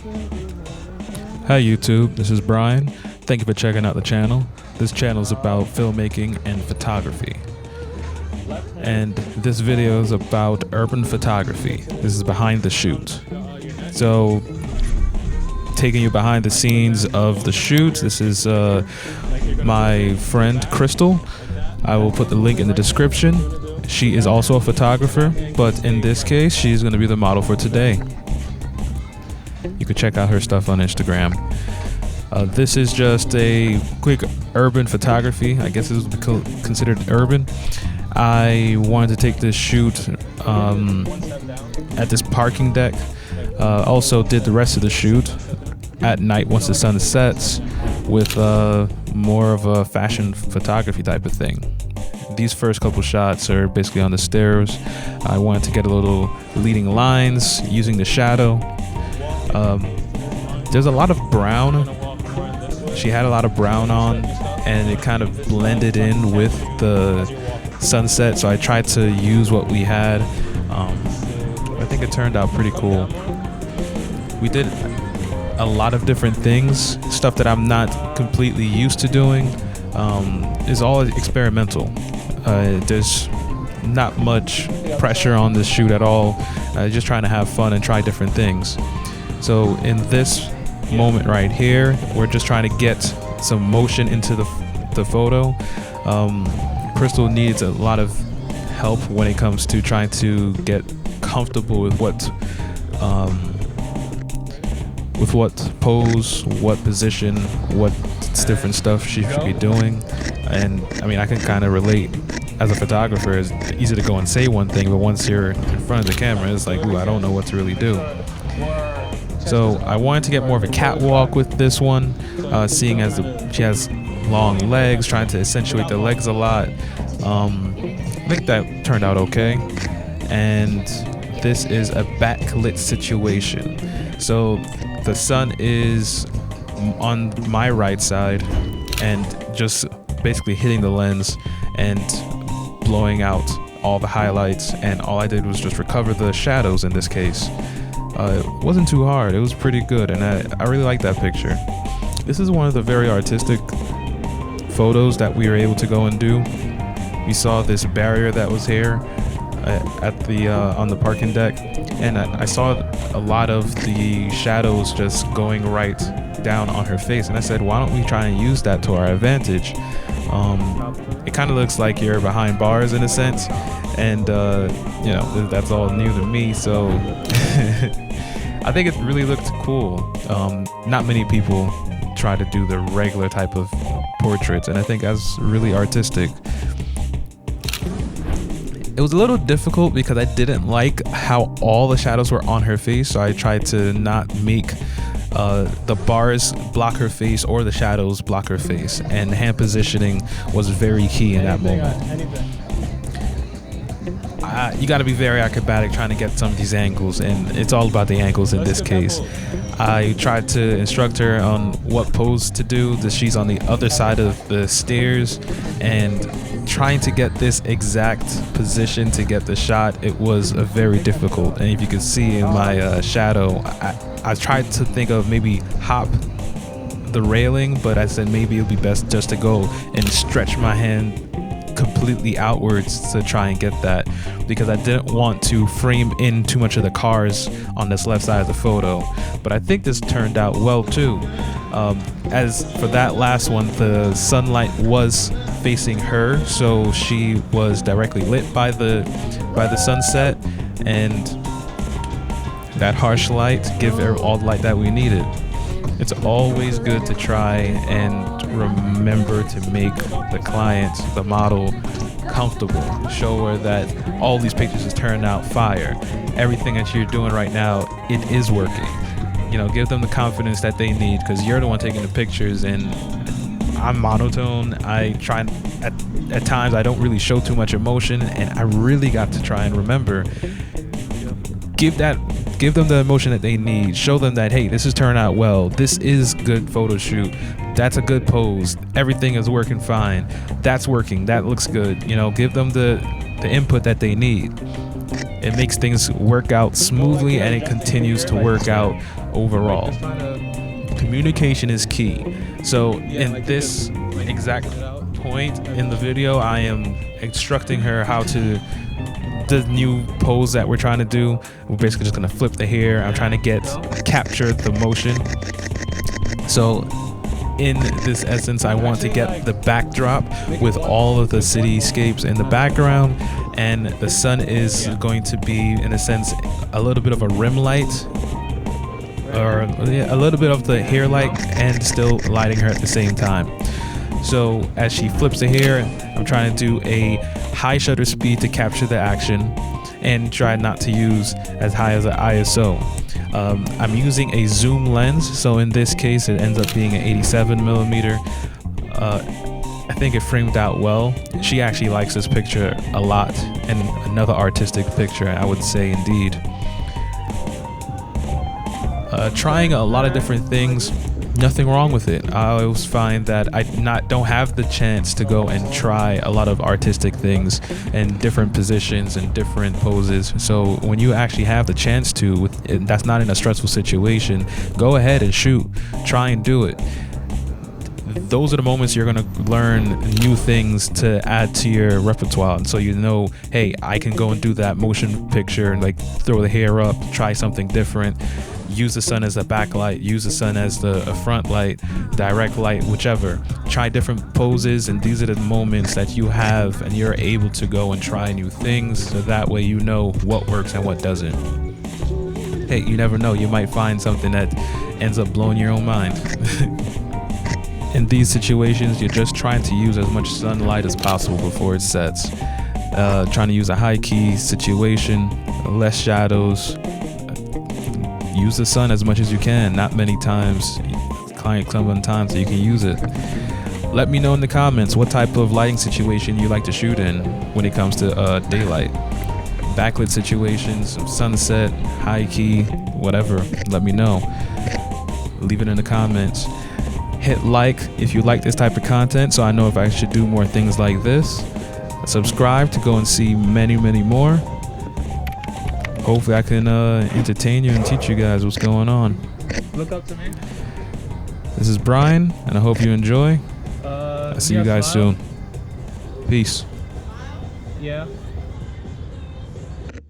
Hi YouTube, this is Brian. Thank you for checking out the channel. This channel is about filmmaking and photography. And this video is about urban photography. This is behind the shoot. So, taking you behind the scenes of the shoot, this is my friend Crystal. I will put the link in the description. She is also a photographer, but in this case, she's going to be the model for today. You can check out her stuff on Instagram. This is just a quick urban photography. I guess this would be considered urban. I wanted to take this shoot at this parking deck. Also did the rest of the shoot at night once the sun sets with more of a fashion photography type of thing. These first couple shots are basically on the stairs. I wanted to get a little leading lines using the shadow. There's a lot of brown. She had a lot of brown on, and it kind of blended in with the sunset, so I tried to use what we had. I think it turned out pretty cool. We did a lot of different things, stuff that I'm not completely used to doing. Is all experimental. There's not much pressure on this shoot at all. Just trying to have fun and try different things. So in this moment right here, we're just trying to get some motion into the photo. Crystal needs a lot of help when it comes to trying to get comfortable with what pose, what position, what different stuff she should be doing. And I mean, I can kind of relate. As a photographer, it's easy to go and say one thing, but once you're in front of the camera, it's like, ooh, I don't know what to really do. So I wanted to get more of a catwalk with this one, seeing as she has long legs, trying to accentuate the legs a lot. I think that turned out okay. And this is a backlit situation. So the sun is on my right side and just basically hitting the lens and blowing out all the highlights, and all I did was just recover the shadows in this case. It wasn't too hard. It was pretty good, and I really like that picture. This is one of the very artistic photos that we were able to go and do. We saw this barrier that was here at the on the parking deck, and I saw a lot of the shadows just going right down on her face, and I said, why don't we try and use that to our advantage? It kind of looks like you're behind bars in a sense, and you know, that's all new to me, so I think it really looked cool. Not many people try to do the regular type of portraits, and I think that's really artistic. It was a little difficult because I didn't like how all the shadows were on her face, so I tried to not make the bars block her face or the shadows block her face, and hand positioning was very key in that moment. You got to be very acrobatic trying to get some of these angles, and it's all about the angles in this case. I tried to instruct her on what pose to do. She's on the other side of the stairs, and trying to get this exact position to get the shot, it was very difficult. And if you can see in my shadow, I tried to think of maybe hop the railing, but I said maybe it would be best just to go and stretch my hand completely outwards to try and get that, because I didn't want to frame in too much of the cars on this left side of the photo. But I think this turned out well too. As for that last one, the sunlight was facing her, so she was directly lit by the sunset, and that harsh light gave her all the light that we needed. It's always good to try and remember to make the client, the model, comfortable. Show her that all these pictures is turning out fire. Everything that you're doing right now, it is working. You know, give them the confidence that they need, because you're the one taking the pictures, and I'm monotone. I try, at times I don't really show too much emotion, and I really got to try and remember, give them the emotion that they need. Show them that, hey, this is turning out well. This is good photo shoot. That's a good pose. Everything is working fine. That's working. That looks good. You know, give them the input that they need. It makes things work out smoothly, and it continues to work out overall. Communication is key. So in this exact point in the video, I am instructing her how to the new pose that we're trying to do. We're basically just gonna flip the hair. I'm trying to capture the motion. So in this essence, I want to get the backdrop with all of the cityscapes in the background, and the sun is going to be, in a sense, a little bit of a rim light, or a little bit of the hair light, and still lighting her at the same time. So as she flips the hair, I'm trying to do a high shutter speed to capture the action, and try not to use as high as an ISO. I'm using a zoom lens, so in this case it ends up being an 87mm. I think it framed out well. She actually likes this picture a lot, and another artistic picture, I would say, indeed. Trying a lot of different things, nothing wrong with it. I always find that I don't have the chance to go and try a lot of artistic things in different positions and different poses. So when you actually have the chance to, that's not in a stressful situation, go ahead and shoot. Try and do it. Those are the moments you're going to learn new things to add to your repertoire. And so you know, hey, I can go and do that motion picture and like throw the hair up, try something different. Use the sun as a backlight, use the sun as a front light, direct light, whichever. Try different poses, and these are the moments that you have and you're able to go and try new things, so that way you know what works and what doesn't. Hey, you never know, you might find something that ends up blowing your own mind. In these situations, you're just trying to use as much sunlight as possible before it sets. Trying to use a high key situation, less shadows. Use the sun as much as you can. Not many times, client sometimes, so you can use it. Let me know in the comments what type of lighting situation you like to shoot in when it comes to daylight. Backlit situations, sunset, high key, whatever. Let me know. Leave it in the comments. Hit like if you like this type of content, so I know if I should do more things like this. Subscribe to go and see many, many more. Hopefully I can entertain you and teach you guys what's going on. Look up to me. This is Brian, and I hope you enjoy. I'll see you guys soon. Peace. Yeah.